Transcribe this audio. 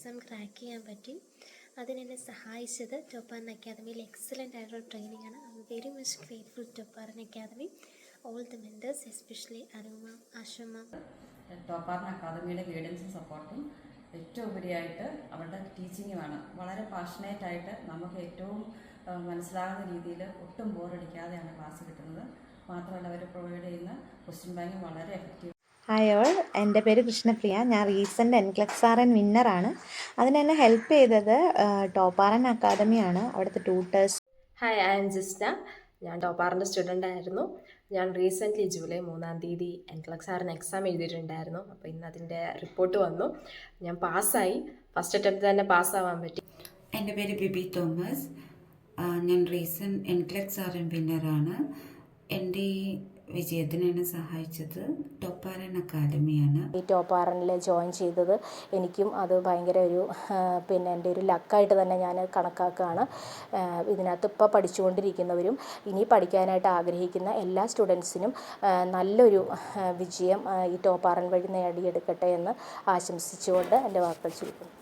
Exam crack ചെയ്യാൻ പറ്റി. അതിനെന്നെ സഹായിച്ചത് ടോപ്പാറൻ അക്കാദമിയിൽ എക്സലൻ്റ് ആയിട്ടുള്ള ട്രെയിനിങ് ആണ്. I am very much grateful ടോപ്പാറൻ academy, all the mentors, especially Anuma, Ashamma. ടോപ്പാറൻ അക്കാദമിയുടെ ഗൈഡൻസും സപ്പോർട്ടും ഏറ്റവും ഉപരിയായിട്ട് അവരുടെ ടീച്ചിങ്ങുമാണ്. വളരെ പാഷനേറ്റായിട്ട് നമുക്ക് ഏറ്റവും മനസ്സിലാകുന്ന രീതിയിൽ ഒട്ടും ബോറടിക്കാതെയാണ് ക്ലാസ് കിട്ടുന്നത്. മാത്രമല്ല അവർ പ്രൊവൈഡ് ചെയ്യുന്ന ക്വസ്റ്റ്യൻ ബാങ്കിങ് വളരെ എഫക്റ്റീവ്. ഹായ് ഓൾ, എൻ്റെ പേര് കൃഷ്ണപ്രിയ. ഞാൻ റീസെൻ്റ് NCLEX RN വിന്നറാണ്. അതിനെന്നെ ഹെൽപ്പ് ചെയ്തത് ടോപ്പാറൻ അക്കാദമിയാണ്, അവിടുത്തെ tutors. Hi, I am Jisna. ഞാൻ ടോപ്പാറിൻ്റെ സ്റ്റുഡൻ്റ് ആയിരുന്നു. ഞാൻ recently July 3 NCLEX RN exam എഴുതിയിട്ടുണ്ടായിരുന്നു. അപ്പോൾ ഇന്ന് അതിൻ്റെ റിപ്പോർട്ട് വന്നു. ഞാൻ പാസ്സായി. ഫസ്റ്റ് അറ്റംപ്റ്റ് തന്നെ പാസ്സാവാൻ പറ്റി. എൻ്റെ പേര് ബിബി തോമസ്. ഞാൻ റീസെൻ്റ് NCLEX RN വിന്നറാണ്. എൻ്റെ ഈ വിജയത്തിന് എന്നെ സഹായിച്ചത് ടോപ്പാറൻ അക്കാദമിയാണ്. ഈ ടോപ്പാറനിൽ ജോയിൻ ചെയ്തത് എനിക്കും അത് ഭയങ്കര ഒരു എൻ്റെ ഒരു ലക്കായിട്ട് തന്നെ ഞാൻ കണക്കാക്കുകയാണ്. ഇതിനകത്ത് ഇപ്പോൾ പഠിച്ചുകൊണ്ടിരിക്കുന്നവരും ഇനി പഠിക്കാനായിട്ട് ആഗ്രഹിക്കുന്ന എല്ലാ സ്റ്റുഡൻസിനും നല്ലൊരു വിജയം ഈ ടോപ്പാറൻ വഴി നേടിയെടുക്കട്ടെ എന്ന് ആശംസിച്ചുകൊണ്ട് എൻ്റെ വാക്കുകൾ ചുരുക്കുന്നു.